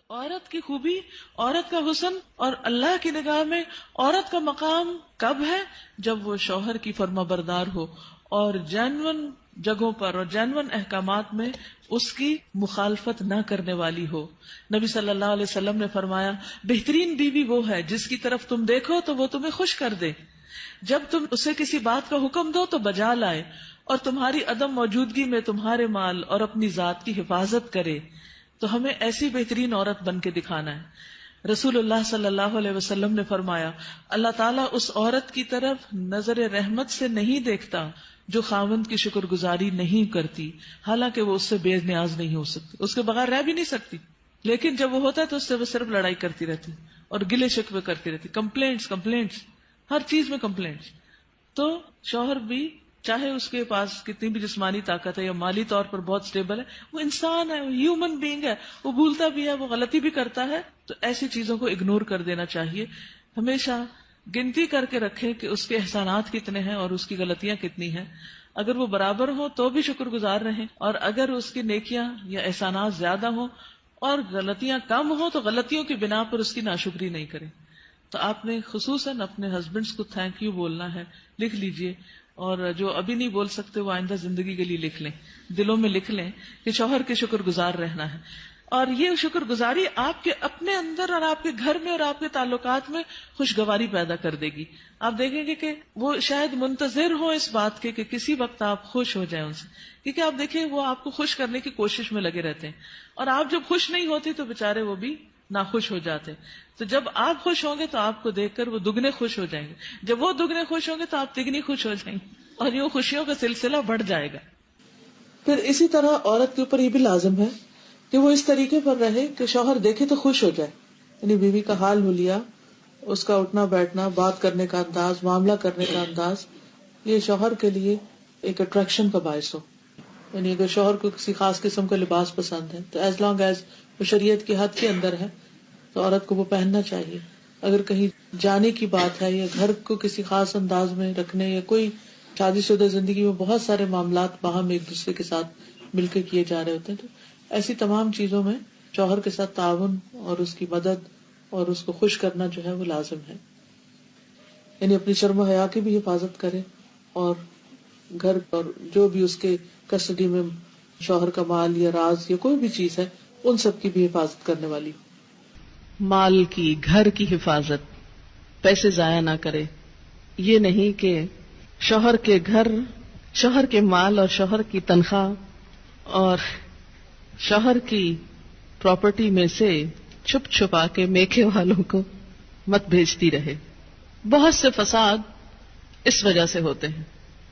عورت کی خوبی، عورت کا حسن اور اللہ کی نگاہ میں عورت کا مقام کب ہے؟ جب وہ شوہر کی فرما بردار ہو اور جینون جگہوں پر اور جینون احکامات میں اس کی مخالفت نہ کرنے والی ہو۔ نبی صلی اللہ علیہ وسلم نے فرمایا، بہترین بیوی وہ ہے جس کی طرف تم دیکھو تو وہ تمہیں خوش کر دے، جب تم اسے کسی بات کا حکم دو تو بجا لائے، اور تمہاری عدم موجودگی میں تمہارے مال اور اپنی ذات کی حفاظت کرے۔ تو ہمیں ایسی بہترین عورت بن کے دکھانا ہے۔ رسول اللہ صلی اللہ علیہ وسلم نے فرمایا، اللہ تعالیٰ اس عورت کی طرف نظر رحمت سے نہیں دیکھتا جو خاوند کی شکر گزاری نہیں کرتی، حالانکہ وہ اس سے بے نیاز نہیں ہو سکتی، اس کے بغیر رہ بھی نہیں سکتی، لیکن جب وہ ہوتا ہے تو اس سے وہ صرف لڑائی کرتی رہتی اور گلے شکوے کرتی رہتی، کمپلینٹس، ہر چیز میں کمپلینٹس۔ تو شوہر بھی چاہے اس کے پاس کتنی بھی جسمانی طاقت ہے یا مالی طور پر بہت سٹیبل ہے، وہ انسان ہے، وہ ہیومن بینگ ہے، وہ بھولتا بھی ہے، وہ غلطی بھی کرتا ہے، تو ایسی چیزوں کو اگنور کر دینا چاہیے۔ ہمیشہ گنتی کر کے رکھیں کہ اس کے احسانات کتنے ہیں اور اس کی غلطیاں کتنی ہیں، اگر وہ برابر ہوں تو بھی شکر گزار رہیں، اور اگر اس کی نیکیاں یا احسانات زیادہ ہوں اور غلطیاں کم ہوں تو غلطیوں کی بنا پر اس کی ناشکری نہیں کریں۔ تو آپ نے خصوصاً اپنے ہسبینڈس کو تھینک یو بولنا ہے، لکھ لیجئے، اور جو ابھی نہیں بول سکتے وہ آئندہ زندگی کے لیے لکھ لیں، دلوں میں لکھ لیں کہ شوہر کے شکر گزار رہنا ہے۔ اور یہ شکر گزاری آپ کے اپنے اندر اور آپ کے گھر میں اور آپ کے تعلقات میں خوشگواری پیدا کر دے گی۔ آپ دیکھیں گے کہ وہ شاید منتظر ہوں اس بات کے کہ کسی وقت آپ خوش ہو جائیں ان سے، کیونکہ آپ دیکھیں وہ آپ کو خوش کرنے کی کوشش میں لگے رہتے ہیں، اور آپ جب خوش نہیں ہوتی تو بےچارے وہ بھی ناخوش ہو جاتے۔ تو جب آپ خوش ہوں گے تو آپ کو دیکھ کر وہ دگنے خوش ہو جائیں گے، جب وہ دگنے خوش ہوں گے تو آپ تگنی خوش ہو جائیں گے، اور یوں خوشیوں کا سلسلہ بڑھ جائے گا۔ پھر اسی طرح عورت کے اوپر یہ بھی لازم ہے کہ وہ اس طریقے پر رہے کہ شوہر دیکھے تو خوش ہو جائے، یعنی بیوی کا حال حلیہ، اس کا اٹھنا بیٹھنا، بات کرنے کا انداز، معاملہ کرنے کا انداز، یہ شوہر کے لیے ایک اٹریکشن کا باعث ہو۔ یعنی اگر شوہر کو کسی خاص قسم کا لباس پسند ہے تو ایز لانگ ایز وہ شریعت کی حد کے اندر ہے تو عورت کو وہ پہننا چاہیے۔ اگر کہیں جانے کی بات ہے یا گھر کو کسی خاص انداز میں رکھنے، یا کوئی شادی شدہ زندگی میں بہت سارے معاملات باہم ایک دوسرے کے ساتھ مل کے کیے جا رہے ہوتے ہیں، تو ایسی تمام چیزوں میں شوہر کے ساتھ تعاون اور اس کی مدد اور اس کو خوش کرنا جو ہے وہ لازم ہے۔ یعنی اپنی شرم و حیا کی بھی حفاظت کرے، اور گھر اور جو بھی اس کے کسٹڈی میں شوہر کا مال یا راز یا کوئی بھی چیز ہے ان سب کی بھی حفاظت کرنے والی ہو۔ مال کی، گھر کی حفاظت، پیسے ضائع نہ کرے۔ یہ نہیں کہ شوہر کے گھر، شوہر کے مال اور شوہر کی تنخواہ اور شوہر کی پراپرٹی میں سے چھپ چھپا کے میکے والوں کو مت بھیجتی رہے۔ بہت سے فساد اس وجہ سے ہوتے ہیں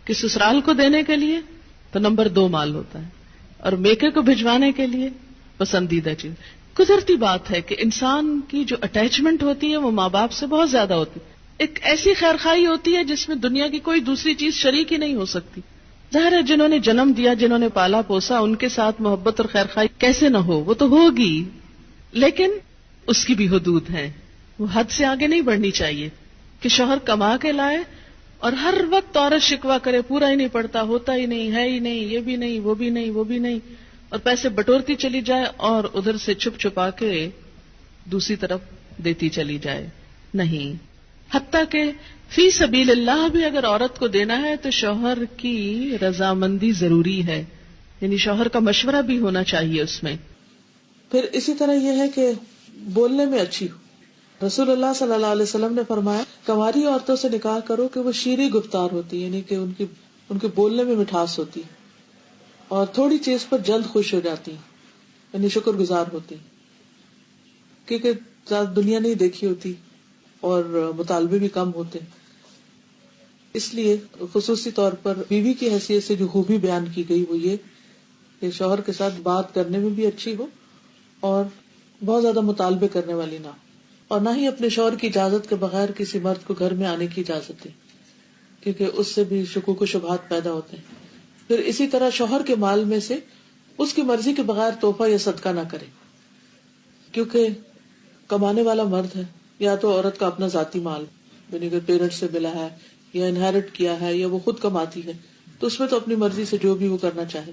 کہ سسرال کو دینے کے لیے تو نمبر 2 مال ہوتا ہے، اور میکے کو بھجوانے کے لیے پسندیدہ چیز۔ قدرتی بات ہے کہ انسان کی جو اٹیچمنٹ ہوتی ہے وہ ماں باپ سے بہت زیادہ ہوتی ہے، ایک ایسی خیرخوائی ہوتی ہے جس میں دنیا کی کوئی دوسری چیز شریک ہی نہیں ہو سکتی۔ ظاہر ہے جنہوں نے جنم دیا، جنہوں نے پالا پوسا، ان کے ساتھ محبت اور خیرخوائی کیسے نہ ہو، وہ تو ہوگی، لیکن اس کی بھی حدود ہیں، وہ حد سے آگے نہیں بڑھنی چاہیے کہ شوہر کما کے لائے اور ہر وقت عورت شکوہ کرے، پورا ہی نہیں پڑتا، ہوتا ہی نہیں، ہے ہی نہیں، یہ بھی نہیں، وہ بھی نہیں، وہ بھی نہیں، اور پیسے بٹورتی چلی جائے اور ادھر سے چھپ چھپا کے دوسری طرف دیتی چلی جائے۔ نہیں، حتیٰ کہ فی سبیل اللہ بھی اگر عورت کو دینا ہے تو شوہر کی رضامندی ضروری ہے، یعنی شوہر کا مشورہ بھی ہونا چاہیے اس میں۔ پھر اسی طرح یہ ہے کہ بولنے میں اچھی ہو۔ رسول اللہ صلی اللہ علیہ وسلم نے فرمایا، کنواری عورتوں سے نکاح کرو کہ وہ شیریں گفتار ہوتی، یعنی کہ ان کے بولنے میں مٹھاس ہوتی، اور تھوڑی چیز پر جلد خوش ہو جاتی، یعنی شکر گزار ہوتی، کیونکہ زیادہ دنیا نہیں دیکھی ہوتی اور مطالبے بھی کم ہوتے۔ اس لیے خصوصی طور پر بیوی کی حیثیت سے جو خوبی بیان کی گئی وہ یہ کہ شوہر کے ساتھ بات کرنے میں بھی اچھی ہو اور بہت زیادہ مطالبے کرنے والی نہ، اور نہ ہی اپنے شوہر کی اجازت کے بغیر کسی مرد کو گھر میں آنے کی اجازت دے، کیونکہ اس سے بھی شکوک و شبہات پیدا ہوتے ہیں۔ پھر اسی طرح شوہر کے مال میں سے اس کی مرضی کے بغیر تحفہ یا صدقہ نہ کرے، کیونکہ کمانے والا مرد ہے، یا تو عورت کا اپنا ذاتی مال، یعنی اگر پیرنٹ سے ملا ہے یا انہیرٹ کیا ہے یا وہ خود کماتی ہے تو اس میں تو اپنی مرضی سے جو بھی وہ کرنا چاہے،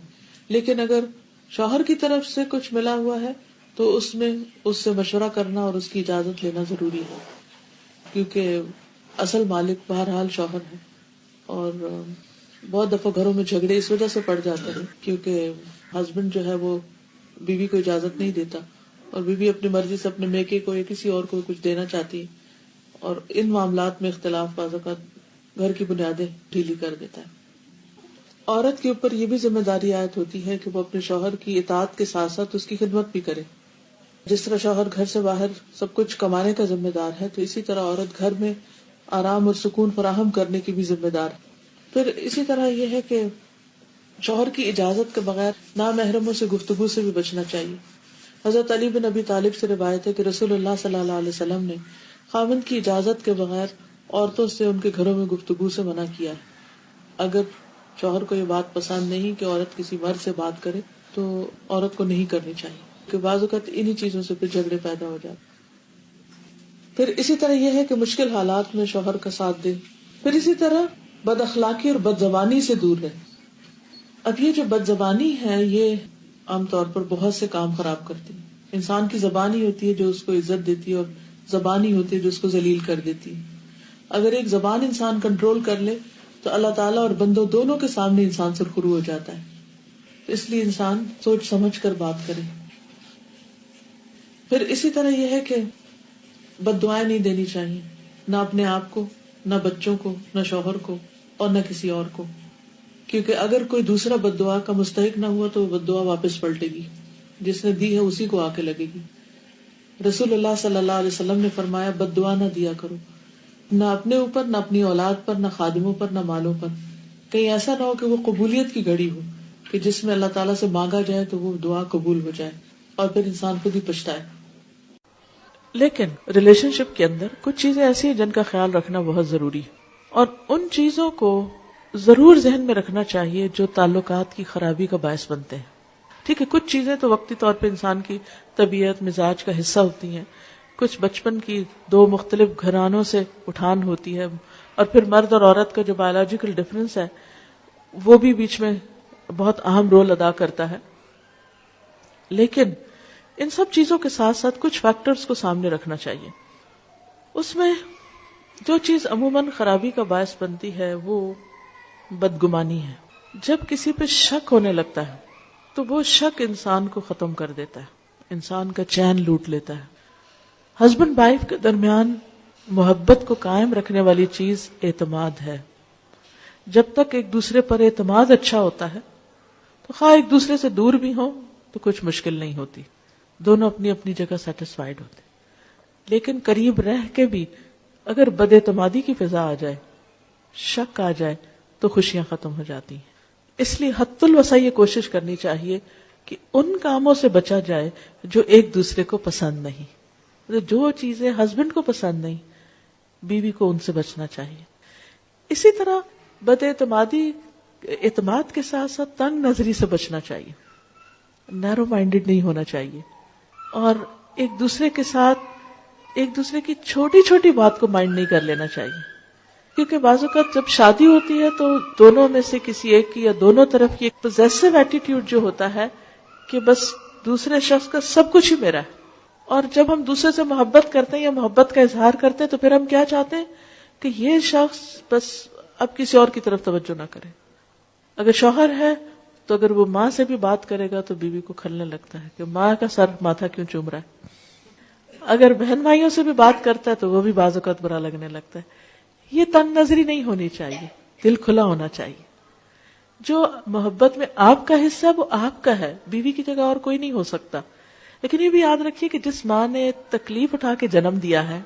لیکن اگر شوہر کی طرف سے کچھ ملا ہوا ہے تو اس میں اس سے مشورہ کرنا اور اس کی اجازت لینا ضروری ہے، کیونکہ اصل مالک بہرحال شوہر ہے. اور بہت دفعہ گھروں میں جھگڑے اس وجہ سے پڑ جاتے ہیں کیونکہ ہسبینڈ جو ہے وہ بیوی کو اجازت نہیں دیتا، اور بیوی اپنی مرضی سے اپنے میکے کو یا کسی اور کو کچھ دینا چاہتی ہے، اور ان معاملات میں اختلاف بعض اوقات گھر کی بنیادیں ڈھیلی کر دیتا ہے. عورت کے اوپر یہ بھی ذمہ داری عائد ہوتی ہے کہ وہ اپنے شوہر کی اطاعت کے ساتھ ساتھ اس کی خدمت بھی کرے. جس طرح شوہر گھر سے باہر سب کچھ کمانے کا ذمہ دار ہے، تو اسی طرح عورت گھر میں آرام اور سکون فراہم کرنے کی بھی ذمہ دار ہے. پھر اسی طرح یہ ہے کہ شوہر کی اجازت کے بغیر نامحرموں سے گفتگو سے بھی بچنا چاہیے. حضرت علی بن ابی طالب سے روایت ہے کہ رسول اللہ صلی اللہ علیہ وسلم نے خاوند کی اجازت کے بغیر عورتوں سے ان کے گھروں میں گفتگو سے منع کیا ہے. اگر شوہر کو یہ بات پسند نہیں کہ عورت کسی مرد سے بات کرے تو عورت کو نہیں کرنی چاہیے، کہ بعض اوقات انہی چیزوں سے پھر جھگڑے پیدا ہو جاتے. پھر اسی طرح یہ ہے کہ مشکل حالات میں شوہر کا ساتھ دے. پھر اسی طرح بد اخلاقی اور بد زبانی سے دور رہے. اب یہ جو بد زبانی ہے یہ عام طور پر بہت سے کام خراب کرتی ہے. انسان کی زبان ہی ہوتی ہے جو اس کو عزت دیتی ہے، اور زبان ہی ہوتی ہے جو اس کو ذلیل کر دیتی ہے. اگر ایک زبان انسان کنٹرول کر لے تو اللہ تعالیٰ اور بندوں دونوں کے سامنے انسان سرخرو ہو جاتا ہے. اس لیے انسان سوچ سمجھ کر بات کرے. پھر اسی طرح یہ ہے کہ بد دعائیں نہیں دینی چاہیے، نہ اپنے آپ کو، نہ بچوں کو، نہ شوہر کو، اور نہ کسی اور کو. کیونکہ اگر کوئی دوسرا بد دعا کا مستحق نہ ہوا تو وہ بد دعا واپس پلٹے گی، جس نے دی ہے اسی کو آ کے لگے گی. رسول اللہ صلی اللہ علیہ وسلم نے فرمایا بد دعا نہ دیا کرو، نہ اپنے اوپر، نہ اپنی اولاد پر، نہ خادموں پر، نہ مالوں پر. کہیں ایسا نہ ہو کہ وہ قبولیت کی گھڑی ہو کہ جس میں اللہ تعالیٰ سے مانگا جائے تو وہ دعا قبول ہو جائے اور پھر انسان خود ہی پچھتائے. لیکن ریلیشن شپ کے اندر کچھ چیزیں ایسی ہیں جن کا خیال رکھنا بہت ضروری ہے، اور ان چیزوں کو ضرور ذہن میں رکھنا چاہیے جو تعلقات کی خرابی کا باعث بنتے ہیں. ٹھیک ہے، کچھ چیزیں تو وقتی طور پہ انسان کی طبیعت مزاج کا حصہ ہوتی ہیں، کچھ بچپن کی دو مختلف گھرانوں سے اٹھان ہوتی ہے، اور پھر مرد اور عورت کا جو بایولوجیکل ڈفرنس ہے وہ بھی بیچ میں بہت اہم رول ادا کرتا ہے. لیکن ان سب چیزوں کے ساتھ ساتھ کچھ فیکٹرز کو سامنے رکھنا چاہیے. اس میں جو چیز عموماً خرابی کا باعث بنتی ہے وہ بدگمانی ہے. جب کسی پہ شک ہونے لگتا ہے تو وہ شک انسان کو ختم کر دیتا ہے، انسان کا چین لوٹ لیتا ہے. ہسبینڈ وائف کے درمیان محبت کو قائم رکھنے والی چیز اعتماد ہے. جب تک ایک دوسرے پر اعتماد اچھا ہوتا ہے تو خواہ ایک دوسرے سے دور بھی ہوں تو کچھ مشکل نہیں ہوتی، دونوں اپنی اپنی جگہ سیٹسفائیڈ ہوتے. لیکن قریب رہ کے بھی اگر بد اعتمادی کی فضا آ جائے، شک آ جائے تو خوشیاں ختم ہو جاتی ہیں. اس لیے حد الوسع یہ کوشش کرنی چاہیے کہ ان کاموں سے بچا جائے جو ایک دوسرے کو پسند نہیں. جو چیزیں ہسبینڈ کو پسند نہیں، بیوی کو ان سے بچنا چاہیے. اسی طرح بد اعتمادی، اعتماد کے ساتھ ساتھ تنگ نظری سے بچنا چاہیے، نیرو مائنڈڈ نہیں ہونا چاہیے، اور ایک دوسرے کے ساتھ ایک دوسرے کی چھوٹی چھوٹی بات کو مائنڈ نہیں کر لینا چاہیے. کیونکہ بعض اوقات جب شادی ہوتی ہے تو دونوں میں سے کسی ایک کی یا دونوں طرف کی ایک پوزیسو ایٹیٹیوڈ جو ہوتا ہے کہ بس دوسرے شخص کا سب کچھ ہی میرا ہے. اور جب ہم دوسرے سے محبت کرتے ہیں یا محبت کا اظہار کرتے ہیں تو پھر ہم کیا چاہتے ہیں کہ یہ شخص بس اب کسی اور کی طرف توجہ نہ کرے. اگر شوہر ہے تو اگر وہ ماں سے بھی بات کرے گا تو بیوی کو کھلنے لگتا ہے کہ ماں کا سر ماتھا کیوں چوم رہا ہے. اگر بہن بھائیوں سے بھی بات کرتا ہے تو وہ بھی بعض اوقات برا لگنے لگتا ہے. یہ تنگ نظری نہیں ہونی چاہیے، دل کھلا ہونا چاہیے. جو محبت میں آپ کا حصہ وہ آپ کا ہے، بیوی کی جگہ اور کوئی نہیں ہو سکتا. لیکن یہ بھی یاد رکھیے کہ جس ماں نے تکلیف اٹھا کے جنم دیا ہے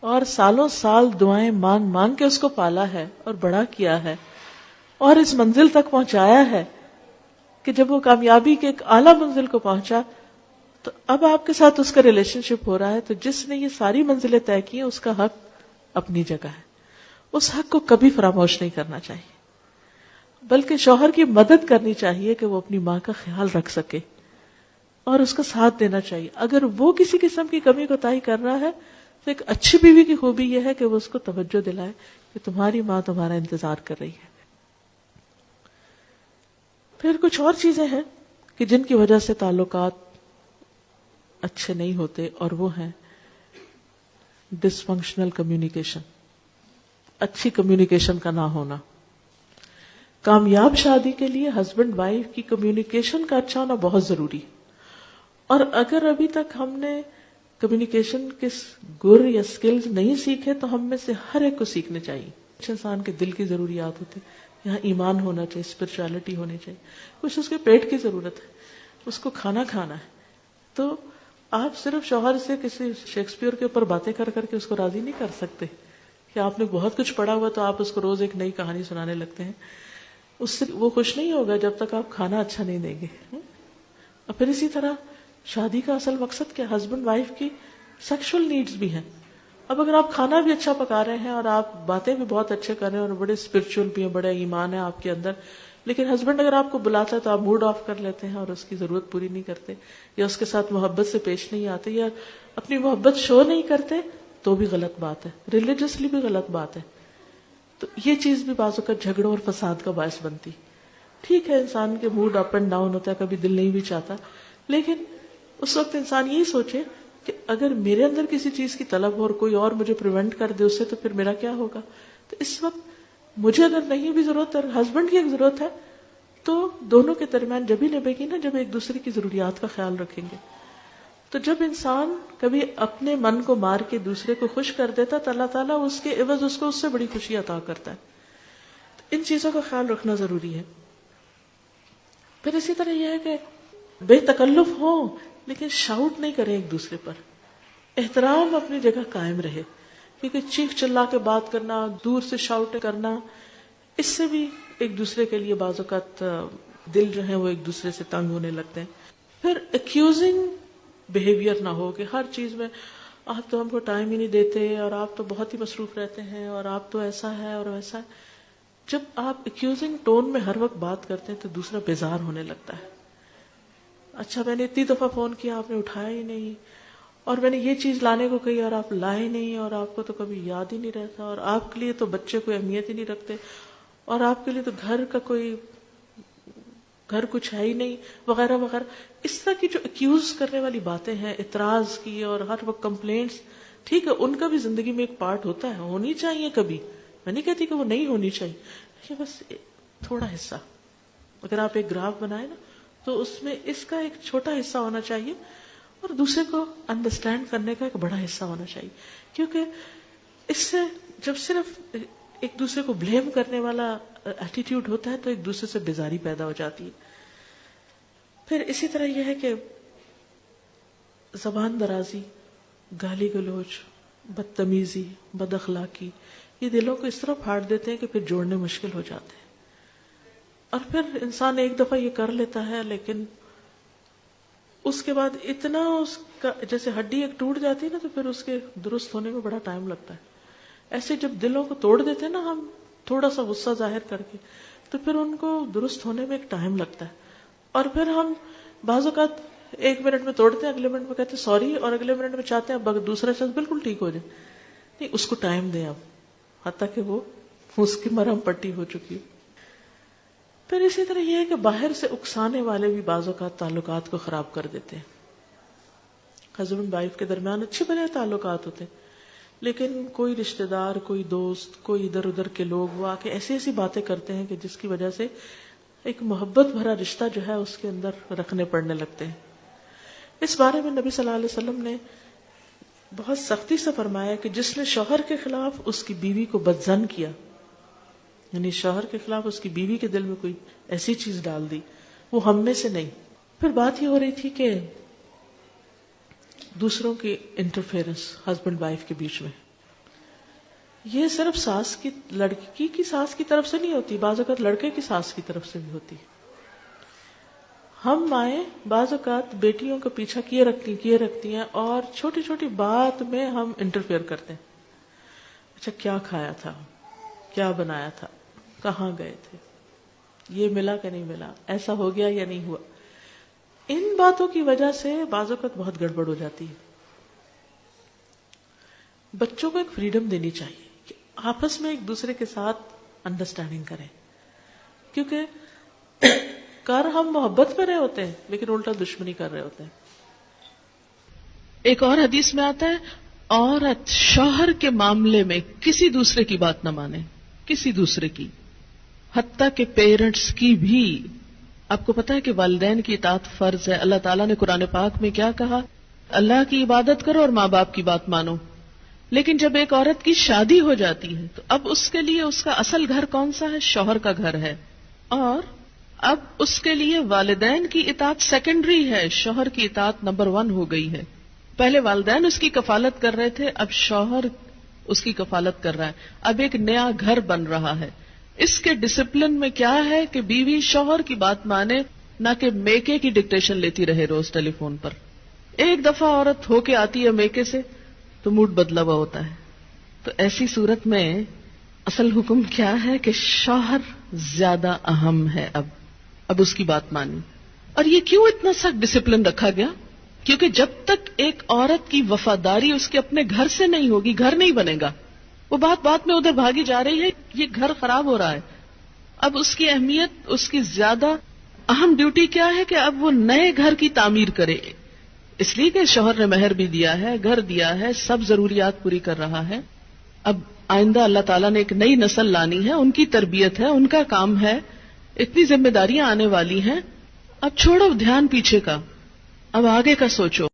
اور سالوں سال دعائیں مانگ مانگ کے اس کو پالا ہے اور بڑا کیا ہے اور اس منزل تک پہنچایا ہے کہ جب وہ کامیابی کے ایک اعلیٰ منزل کو پہنچا تو اب آپ کے ساتھ اس کا ریلیشن شپ ہو رہا ہے، تو جس نے یہ ساری منزلیں طے کی ہیں اس کا حق اپنی جگہ ہے. اس حق کو کبھی فراموش نہیں کرنا چاہیے، بلکہ شوہر کی مدد کرنی چاہیے کہ وہ اپنی ماں کا خیال رکھ سکے اور اس کا ساتھ دینا چاہیے. اگر وہ کسی قسم کی کمی کوتاہی کر رہا ہے تو ایک اچھی بیوی کی خوبی یہ ہے کہ وہ اس کو توجہ دلائے کہ تمہاری ماں تمہارا انتظار کر رہی ہے. پھر کچھ اور چیزیں ہیں کہ جن کی وجہ سے تعلقات اچھے نہیں ہوتے، اور وہ ہیں ڈس فنکشنل کمیونیکیشن، اچھی کمیونیکیشن کا نہ ہونا. کامیاب شادی کے لیے ہسبینڈ وائف کی کمیونیکیشن کا اچھا ہونا بہت ضروری. اور اگر ابھی تک ہم نے کمیونیکیشن کے گر یا سکلز نہیں سیکھے تو ہم میں سے ہر ایک کو سیکھنے چاہیے. کچھ انسان کے دل کی ضروریات ہوتی، یہاں ایمان ہونا چاہیے، اسپرچولیٹی ہونی چاہیے. کچھ اس کے پیٹ کی ضرورت ہے، اس کو کھانا کھانا ہے. تو آپ صرف شوہر سے کسی شیکسپیئر کے اوپر باتیں کر کر کے اس کو راضی نہیں کر سکتے کہ آپ نے بہت کچھ پڑھا ہوا تو آپ اس کو روز ایک نئی کہانی سنانے لگتے ہیں. اس سے وہ خوش نہیں ہوگا جب تک آپ کھانا اچھا نہیں دیں گے. اور پھر اسی طرح شادی کا اصل مقصد کیا؟ ہسبینڈ وائف کی سیکشل نیڈز بھی ہیں. اب اگر آپ کھانا بھی اچھا پکا رہے ہیں اور آپ باتیں بھی بہت اچھے کر رہے ہیں اور بڑے اسپرچل بھی ہیں، بڑے ایمان ہے آپ کے اندر، لیکن ہسبینڈ اگر آپ کو بلاتا ہے تو آپ موڈ آف کر لیتے ہیں اور اس کی ضرورت پوری نہیں کرتے، یا اس کے ساتھ محبت سے پیش نہیں آتے، یا اپنی محبت شو نہیں کرتے، تو بھی غلط بات ہے، ریلیجسلی بھی غلط بات ہے. تو یہ چیز بھی بعض اوقات جھگڑوں اور فساد کا باعث بنتی. ٹھیک ہے، انسان کے موڈ اپ اینڈ ڈاؤن ہوتا ہے، کبھی دل نہیں بھی چاہتا، لیکن اس وقت انسان یہی سوچے کہ اگر میرے اندر کسی چیز کی طلب ہو اور کوئی اور مجھے پریونٹ کر دے اس سے، تو پھر میرا کیا ہوگا؟ تو اس وقت مجھے اگر نہیں بھی ضرورت اور ہسبینڈ کی ایک ضرورت ہے تو دونوں کے درمیان جب ہی نبھے گی نا جب ایک دوسرے کی ضروریات کا خیال رکھیں گے. تو جب انسان کبھی اپنے من کو مار کے دوسرے کو خوش کر دیتا تو اللہ تعالیٰ اس کے عوض اس کو اس سے بڑی خوشی عطا کرتا ہے. تو ان چیزوں کا خیال رکھنا ضروری ہے. پھر اسی طرح یہ ہے کہ بے تکلف ہو لیکن شاؤٹ نہیں کریں ایک دوسرے پر. احترام اپنی جگہ قائم رہے، کیونکہ چیخ چلا کے بات کرنا، دور سے شاؤٹ کرنا، اس سے بھی ایک دوسرے کے لیے بعض اوقات دل جو ہے وہ ایک دوسرے سے تنگ ہونے لگتے ہیں. پھر ایکیوزنگ بیہیویئر نہ ہو کہ ہر چیز میں آپ تو ہم کو ٹائم ہی نہیں دیتے اور آپ تو بہت ہی مصروف رہتے ہیں اور آپ تو ایسا ہے اور ویسا ہے. جب آپ ایکیوزنگ ٹون میں ہر وقت بات کرتے ہیں تو دوسرا بیزار ہونے لگتا ہے. اچھا میں نے اتنی دفعہ فون کیا آپ نے اٹھایا ہی نہیں، اور میں نے یہ چیز لانے کو کہی اور آپ لائے نہیں، اور آپ کو تو کبھی یاد ہی نہیں رہتا، اور آپ کے لیے تو بچے کوئی اہمیت ہی نہیں رکھتے، اور آپ کے لیے تو گھر کچھ ہے ہی نہیں، وغیرہ وغیرہ. اس طرح کی جو ایکیوز کرنے والی باتیں ہیں، اعتراض کی اور ہر وقت کمپلینٹس، ٹھیک ہے ان کا بھی زندگی میں ایک پارٹ ہوتا ہے، ہونی چاہیے کبھی، میں نہیں کہتی کہ وہ نہیں ہونی چاہیے، لیکن بس تھوڑا حصہ. اگر آپ ایک گراف بنائے نا تو اس میں اس کا ایک چھوٹا حصہ ہونا چاہیے اور دوسرے کو انڈرسٹینڈ کرنے کا ایک بڑا حصہ ہونا چاہیے. کیونکہ اس سے جب صرف ایک دوسرے کو بلیم کرنے والا ایٹیٹیوڈ ہوتا ہے تو ایک دوسرے سے بیزاری پیدا ہو جاتی ہے. پھر اسی طرح یہ ہے کہ زبان درازی، گالی گلوچ، بدتمیزی، بد اخلاقی، یہ دلوں کو اس طرح پھاڑ دیتے ہیں کہ پھر جوڑنے مشکل ہو جاتے ہیں. اور پھر انسان ایک دفعہ یہ کر لیتا ہے لیکن اس کے بعد اتنا اس کا جیسے ہڈی ایک ٹوٹ جاتی ہے نا تو پھر اس کے درست ہونے میں بڑا ٹائم لگتا ہے. ایسے جب دلوں کو توڑ دیتے ہیں نا ہم تھوڑا سا غصہ ظاہر کر کے تو پھر ان کو درست ہونے میں ایک ٹائم لگتا ہے. اور پھر ہم بعض اوقات 1 منٹ میں توڑتے ہیں، اگلے منٹ میں کہتے ہیں سوری، اور اگلے منٹ میں چاہتے ہیں اب دوسرا شخص بالکل ٹھیک ہو جائے. نہیں، اس کو ٹائم دیں اب حتیٰ کہ وہ اس کی مرہم پٹی ہو چکی ہے. پھر اسی طرح یہ ہے کہ باہر سے اکسانے والے بھی بعض اوقات تعلقات کو خراب کر دیتے ہیں. ہسبینڈ وائف کے درمیان اچھے بھلے تعلقات ہوتے ہیں لیکن کوئی رشتہ دار، کوئی دوست، کوئی ادھر ادھر کے لوگ وہ آ کے ایسی ایسی باتیں کرتے ہیں کہ جس کی وجہ سے ایک محبت بھرا رشتہ جو ہے اس کے اندر رکھنے پڑنے لگتے ہیں. اس بارے میں نبی صلی اللہ علیہ وسلم نے بہت سختی سے فرمایا کہ جس نے شوہر کے خلاف اس کی بیوی کو بدظن کیا، یعنی شوہر کے خلاف اس کی بیوی کے دل میں کوئی ایسی چیز ڈال دی، وہ ہم میں سے نہیں. پھر بات یہ ہو رہی تھی کہ دوسروں کی انٹرفیئرنس ہسبینڈ وائف کے بیچ میں، یہ صرف لڑکی کی ساس کی طرف سے نہیں ہوتی، بعض اوقات لڑکے کی ساس کی طرف سے بھی ہوتی. ہم مائیں بعض اوقات بیٹیوں کا پیچھا کیے رکھتی ہیں اور چھوٹی چھوٹی بات میں ہم انٹرفیئر کرتے ہیں. اچھا کیا کھایا تھا، کیا بنایا تھا، کہاں گئے تھے، یہ ملا کہ نہیں ملا، ایسا ہو گیا یا نہیں ہوا. ان باتوں کی وجہ سے بعض اوقات بہت گڑبڑ ہو جاتی ہے. بچوں کو ایک فریڈم دینی چاہیے کہ آپس میں ایک دوسرے کے ساتھ انڈرسٹینڈنگ کریں، کیونکہ ہم محبت کر رہے ہوتے ہیں لیکن الٹا دشمنی کر رہے ہوتے ہیں. ایک اور حدیث میں آتا ہے عورت شوہر کے معاملے میں کسی دوسرے کی بات نہ مانے، کسی دوسرے کی، حتیٰ کہ پیرنٹس کی بھی. آپ کو پتا ہے کہ والدین کی اطاعت فرض ہے. اللہ تعالیٰ نے قرآن پاک میں کیا کہا؟ اللہ کی عبادت کرو اور ماں باپ کی بات مانو. لیکن جب ایک عورت کی شادی ہو جاتی ہے تو اب اس کے لیے اس کا اصل گھر کون سا ہے؟ شوہر کا گھر ہے. اور اب اس کے لیے والدین کی اطاعت سیکنڈری ہے، شوہر کی اطاعت نمبر 1 ہو گئی ہے. پہلے والدین اس کی کفالت کر رہے تھے، اب شوہر اس کی کفالت کر رہا ہے. اب ایک نیا گھر بن رہا ہے. اس کے ڈسپلن میں کیا ہے کہ بیوی شوہر کی بات مانے، نہ کہ میکے کی ڈکٹیشن لیتی رہے روز ٹیلی فون پر. ایک دفعہ عورت ہو کے آتی ہے میکے سے تو موڈ بدلا ہوا ہوتا ہے. تو ایسی صورت میں اصل حکم کیا ہے کہ شوہر زیادہ اہم ہے. اب اس کی بات مانی. اور یہ کیوں اتنا سخت ڈسپلن رکھا گیا؟ کیونکہ جب تک ایک عورت کی وفاداری اس کے اپنے گھر سے نہیں ہوگی، گھر نہیں بنے گا. وہ بات میں ادھر بھاگی جا رہی ہے، یہ گھر خراب ہو رہا ہے. اب اس کی اہمیت، اس کی زیادہ اہم ڈیوٹی کیا ہے کہ اب وہ نئے گھر کی تعمیر کرے. اس لیے کہ شوہر نے مہر بھی دیا ہے، گھر دیا ہے، سب ضروریات پوری کر رہا ہے. اب آئندہ اللہ تعالیٰ نے ایک نئی نسل لانی ہے، ان کی تربیت ہے، ان کا کام ہے، اتنی ذمہ داریاں آنے والی ہیں. اب چھوڑو دھیان پیچھے کا، اب آگے کا سوچو.